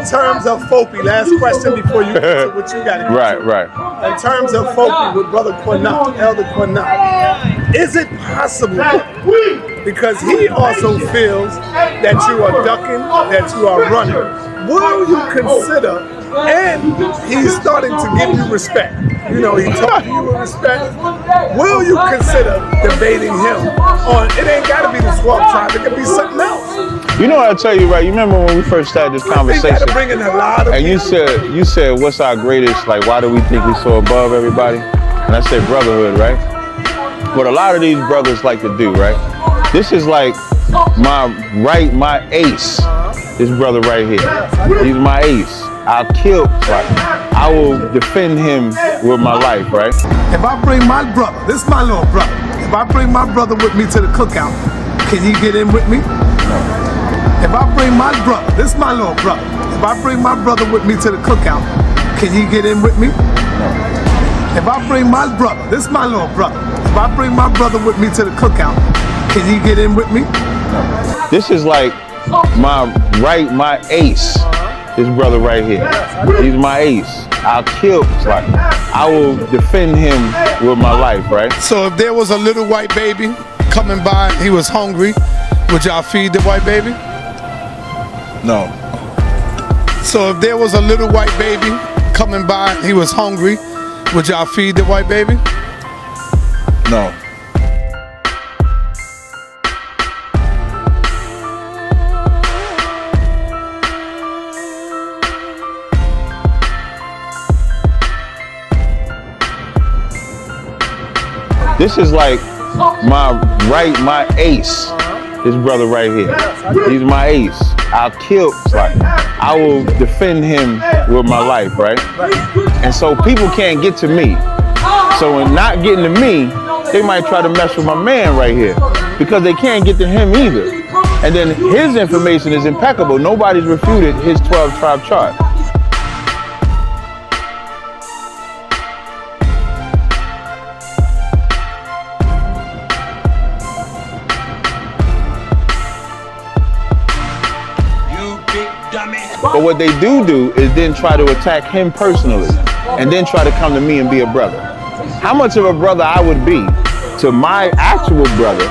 terms of F.O.P.E, last question before you get to what you got to get Right, to. right. In terms of F.O.P.E with Brother Qanath, Elder Qanath, is it possible, because he also feels that you are ducking, that you are running, will you consider, and he's starting to give you respect, you know, he talked to you with respect, will you consider debating him on, it ain't got to be the swamp tribe, it could be something else. You know what I tell you, right? You remember when we first started this conversation, bring in a lot of and you said, what's our greatest, like, why do we think we're so above everybody? And I said brotherhood, right? What a lot of these brothers like to do, right? This is like my ace, this brother right here. He's my ace. I'll kill, like, I will defend him with my life, right? If I bring my brother, this is my little brother, if I bring my brother with me to the cookout, can he get in with me? No. If I bring my brother, this is my little brother, if I bring my brother with me to the cookout, can he get in with me? No. If I bring my brother, this is my little brother, if I bring my brother with me to the cookout, can he get in with me? No. This is like my ace, this brother right here. He's my ace. I'll kill, like, I will defend him with my life, right? So if there was a little white baby coming by, he was hungry, would y'all feed the white baby? No. So if there was a little white baby coming by, he was hungry, would y'all feed the white baby? No. This is like my ace, this brother right here. He's my ace. I'll kill, like, I will defend him with my life, right? And so people can't get to me. So in not getting to me, they might try to mess with my man right here because they can't get to him either. And then his information is impeccable. Nobody's refuted his 12 tribe chart. But what they do is then try to attack him personally and then try to come to me and be a brother. How much of a brother I would be to my actual brother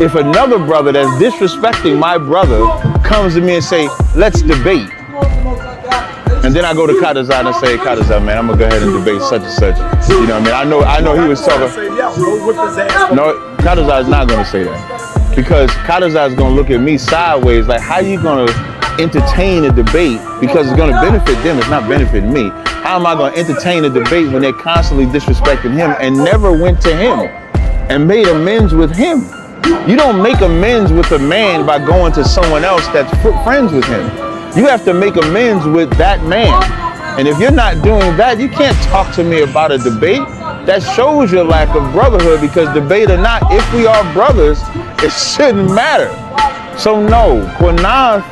if another brother that's disrespecting my brother comes to me and say, let's debate. And then I go to Tazaryach and say, Tazaryach, man, I'm gonna go ahead and debate such and such. You know what I mean? I know he was talking. No, Tazaryach's not gonna say that. Because Tazaryach's gonna look at me sideways like, how you gonna entertain a debate because it's going to benefit them, it's not benefiting me. How am I going to entertain a debate when they're constantly disrespecting him and never went to him and made amends with him? You don't make amends with a man by going to someone else that's friends with him. You have to make amends with that man. And if you're not doing that, you can't talk to me about a debate. That shows your lack of brotherhood, because debate or not, if we are brothers, it shouldn't matter. So no, Qanath,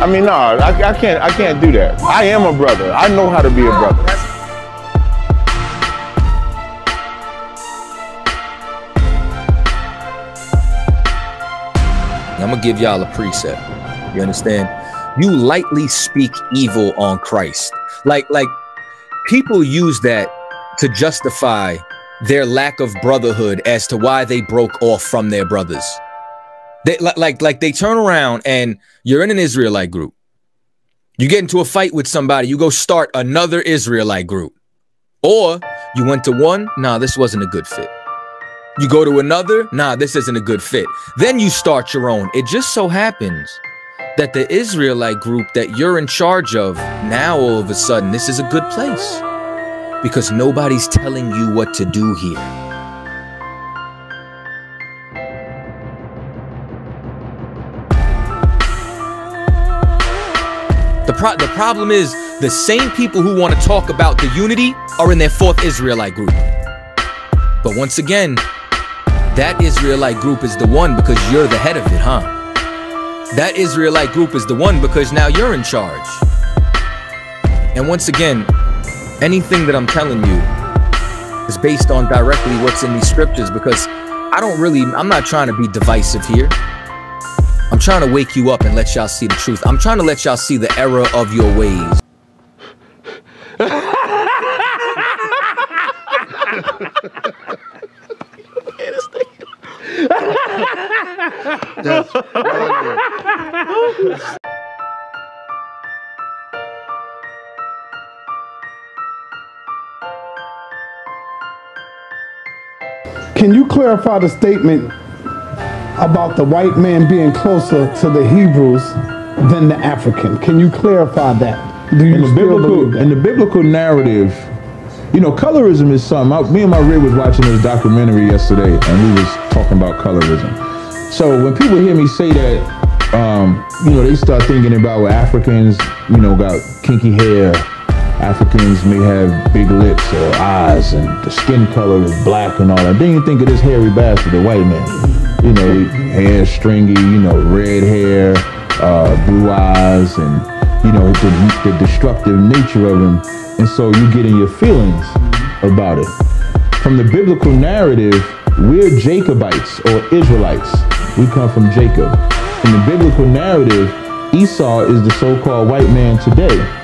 I mean, no, I can't do that. I am a brother. I know how to be a brother. I'm gonna give y'all a precept. You understand? You lightly speak evil on Christ. Like people use that to justify their lack of brotherhood as to why they broke off from their brothers. They like they turn around and you're in an Israelite group. You get into a fight with somebody, you go start another Israelite group. Or you went to one, nah, this wasn't a good fit. You go to another, nah, this isn't a good fit. Then you start your own. It just so happens that the Israelite group that you're in charge of, now all of a sudden, this is a good place. Because nobody's telling you what to do here. The problem is the same people who want to talk about the unity are in their fourth Israelite group. But once again, that Israelite group is the one because you're the head of it, huh? That Israelite group is the one because now you're in charge. And once again, anything that I'm telling you is based on directly what's in these scriptures, because I'm not trying to be divisive here. I'm trying to wake you up and let y'all see the truth. I'm trying to let y'all see the error of your ways. Can you clarify the statement about the white man being closer to the Hebrews than the African? Can you clarify that? Do you in the biblical narrative, you know, colorism is something. Me and my Rig was watching this documentary yesterday, and we was talking about colorism. So when people hear me say that, you know, they start thinking about what Africans, you know, got kinky hair. Africans may have big lips or eyes, and the skin color is black and all that. Then you think of this hairy bastard, the white man. You know, hair stringy, you know, red hair, blue eyes, and, you know, the destructive nature of him. And so you get in your feelings about it. From the biblical narrative, we're Jacobites or Israelites. We come from Jacob. In the biblical narrative, Esau is the so-called white man today.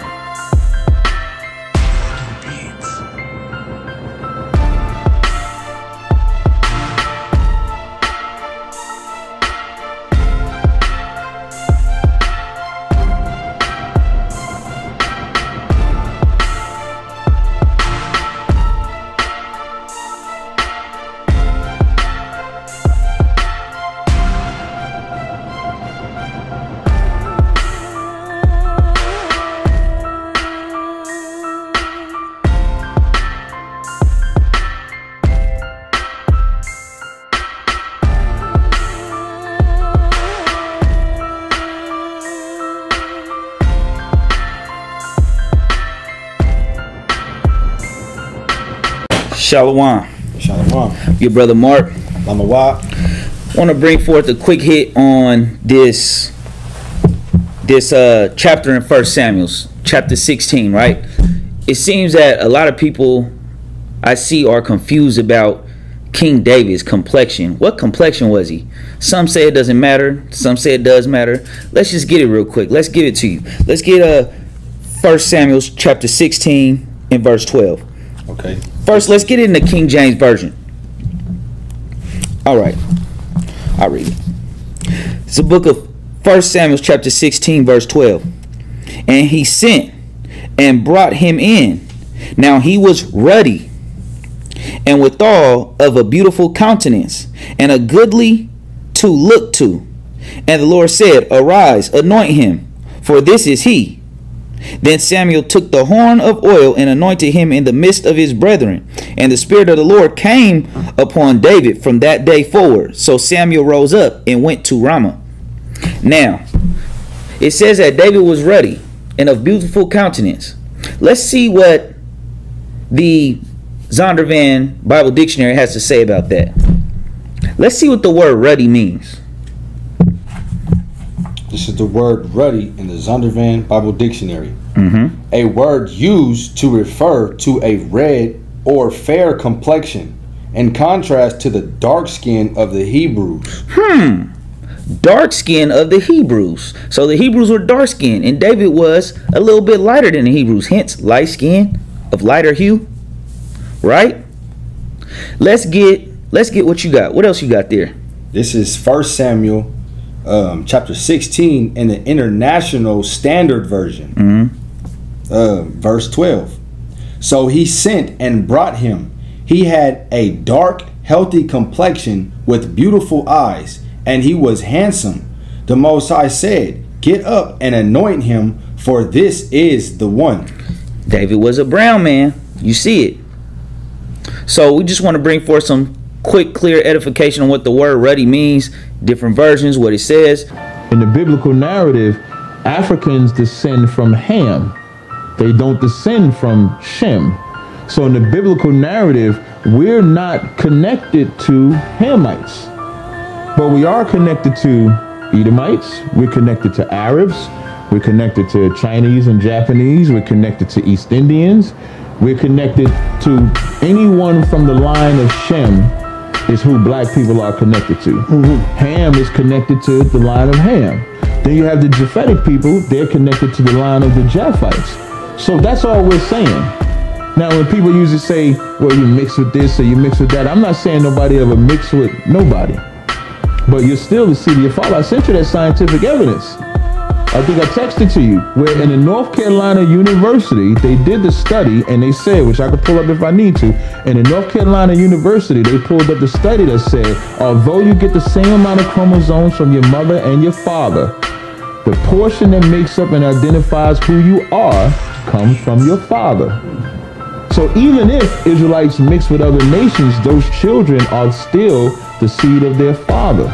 Shalom. Shalom. Your brother Mark. Lamawat. Want to bring forth a quick hit on this chapter in 1 Samuel, chapter 16, right? It seems that a lot of people I see are confused about King David's complexion. What complexion was he? Some say it doesn't matter. Some say it does matter. Let's just get it real quick. Let's give it to you. Let's get 1 Samuel chapter 16 and verse 12. Okay. First, let's get it in the King James Version. All right. I'll read it. It's the book of 1 Samuel chapter 16 verse 12. And he sent and brought him in. Now he was ruddy and withal of a beautiful countenance and a goodly to look to. And the Lord said, Arise, anoint him, for this is he. Then Samuel took the horn of oil and anointed him in the midst of his brethren. And the Spirit of the Lord came upon David from that day forward. So Samuel rose up and went to Ramah. Now, it says that David was ruddy and of beautiful countenance. Let's see what the Zondervan Bible Dictionary has to say about that. Let's see what the word ruddy means. This is the word ruddy in the Zondervan Bible Dictionary. A word used to refer to a red or fair complexion, in contrast to the dark skin of the Hebrews. Dark skin of the Hebrews. So the Hebrews were dark skinned, and David was a little bit lighter than the Hebrews, hence light skin of lighter hue. Right? Let's get what you got. What else you got there? This is 1 Samuel chapter 16 in the International Standard Version. Verse 12. So he sent and brought him. He had a dark, healthy complexion with beautiful eyes, and he was handsome. The Most High said, Get up and anoint him, for this is the one. David was a brown man. You see it. So we just want to bring forth some quick, clear edification on what the word ruddy means, different versions, what it says. In the biblical narrative, Africans descend from Ham. They don't descend from Shem. So in the biblical narrative, we're not connected to Hamites, but we are connected to Edomites. We're connected to Arabs. We're connected to Chinese and Japanese. We're connected to East Indians. We're connected to anyone from the line of Shem is who black people are connected to. Ham is connected to the line of Ham. Then you have the Japhetic people, they're connected to the line of the Japhites. So that's all we're saying. Now when people usually say, well, you mix with this or you mix with that, I'm not saying nobody ever mixed with nobody. But you're still the seed of your father. I sent you that scientific evidence. I think I texted to you, where in the North Carolina University, they did the study and they said, which I could pull up if I need to, in the North Carolina University, they pulled up the study that said, although you get the same amount of chromosomes from your mother and your father, the portion that makes up and identifies who you are comes from your father. So even if Israelites mix with other nations, those children are still the seed of their father.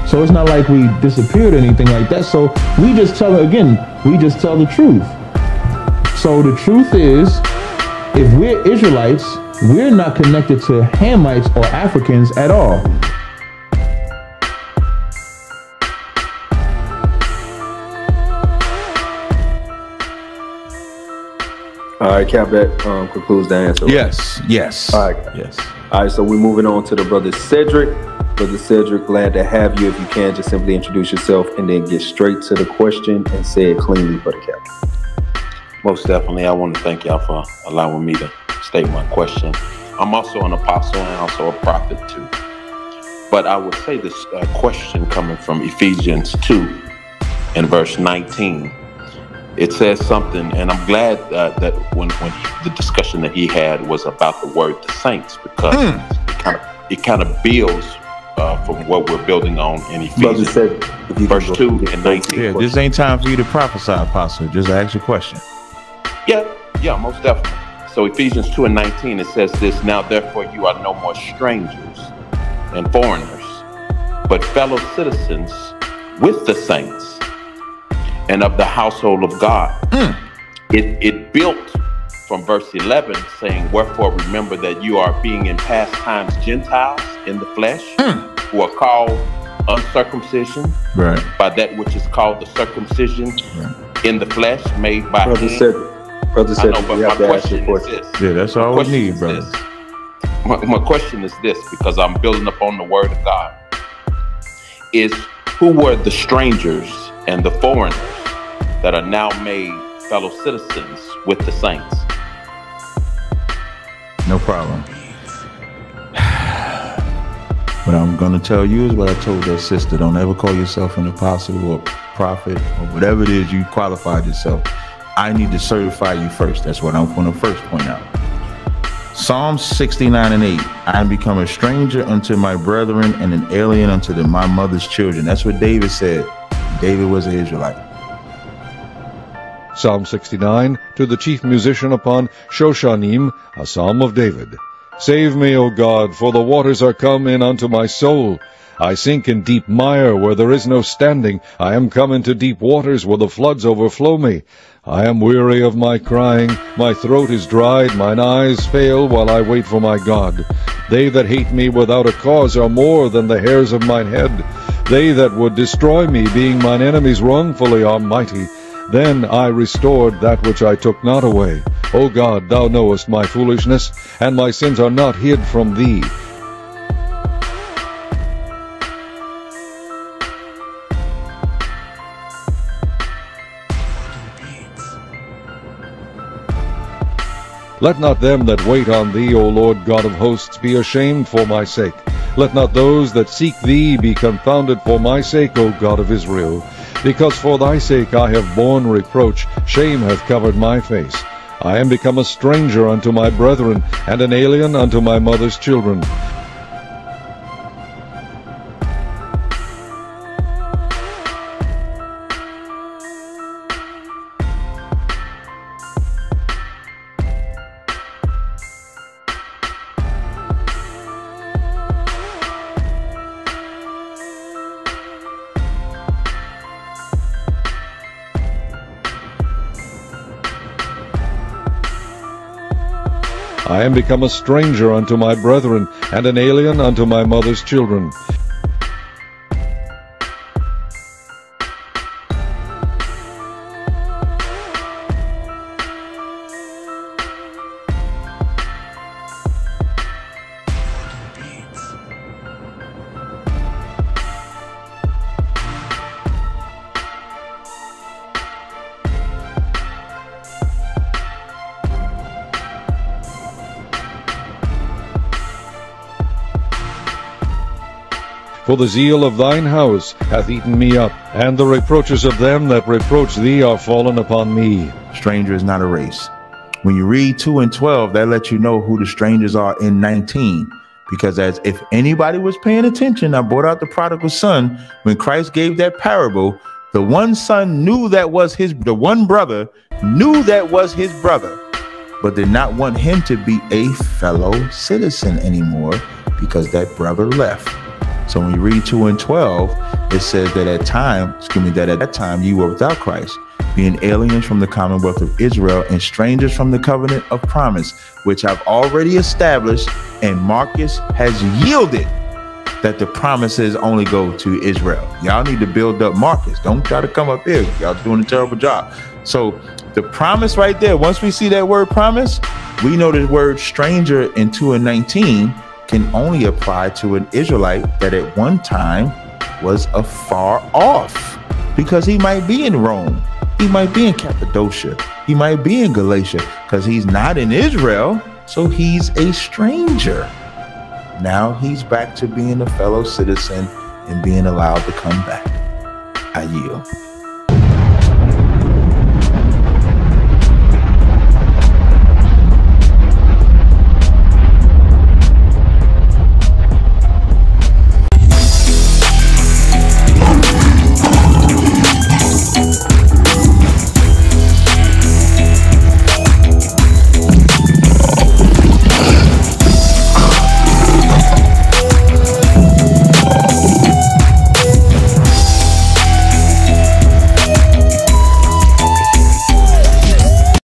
So it's not like we disappeared or anything like that. So we just tell, again, we just tell the truth. So the truth is, if we're Israelites, we're not connected to Hamites or Africans at all. All right, Cap, that concludes the answer. Right? Yes. All right. Yes. All right, so we're moving on to the brother Cedric. Brother Cedric, glad to have you. If you can, just simply introduce yourself and then get straight to the question and say it cleanly for the captain. Most definitely, I want to thank y'all for allowing me to state my question. I'm also an apostle and also a prophet too. But I would say this question coming from Ephesians 2 and verse 19. It says something, and I'm glad that when the discussion that he had was about the word the saints, because it kind of builds from what we're building on in Ephesians verse 2 and 19. Yeah, this ain't time for you to prophesy, Apostle. Just ask your question. Yeah, most definitely. So Ephesians 2 and 19, it says this, now therefore you are no more strangers and foreigners, but fellow citizens with the saints and of the household of God. It built from verse 11 saying, wherefore remember that you are being in past times Gentiles in the flesh, who are called uncircumcision by that which is called the circumcision in the flesh made by hand. Brother said, but my question is this. Yeah, that's all we need, brother. My question is this, because I'm building up on the word of God, is who were the strangers and the foreigners that are now made fellow citizens with the saints? No problem. What I'm going to tell you is what I told that sister. Don't ever call yourself an apostle or prophet or whatever it is you qualified yourself. I need to certify you first. That's what I'm going to first point out. Psalms 69 and 8. I am become a stranger unto my brethren and an alien unto my mother's children. That's what David said. David was an Israelite. Psalm 69, to the chief musician upon Shoshanim, a psalm of David. Save me, O God, for the waters are come in unto my soul. I sink in deep mire where there is no standing. I am come into deep waters where the floods overflow me. I am weary of my crying. My throat is dried. Mine eyes fail while I wait for my God. They that hate me without a cause are more than the hairs of mine head. They that would destroy me, being mine enemies wrongfully, are mighty. Then I restored that which I took not away. O God, thou knowest my foolishness, and my sins are not hid from thee. Let not them that wait on thee, O Lord God of hosts, be ashamed for my sake. Let not those that seek thee be confounded for my sake, O God of Israel. Because for thy sake I have borne reproach, shame hath covered my face. I am become a stranger unto my brethren, and an alien unto my mother's children. I am become a stranger unto my brethren, and an alien unto my mother's children. For the zeal of thine house hath eaten me up, and the reproaches of them that reproach thee are fallen upon me. Stranger is not a race. When you read 2 and 12, that lets you know who the strangers are in 19. Because as if anybody was paying attention, I brought out the prodigal son. When Christ gave that parable, the one son knew that was the one brother knew that was his brother, but did not want him to be a fellow citizen anymore because that brother left. So when you read 2 and 12, it says that at that time you were without Christ, being aliens from the commonwealth of Israel and strangers from the covenant of promise, which I've already established, and Marcus has yielded that the promises only go to Israel. Y'all need to build up Marcus. Don't try to come up here. Y'all doing a terrible job. So the promise right there, once we see that word promise, we know the word stranger in 2 and 19 can only apply to an Israelite that at one time was afar off, because he might be in Rome, he might be in Cappadocia, he might be in Galatia, because he's not in Israel, so he's a stranger. Now he's back to being a fellow citizen and being allowed to come back. I yield.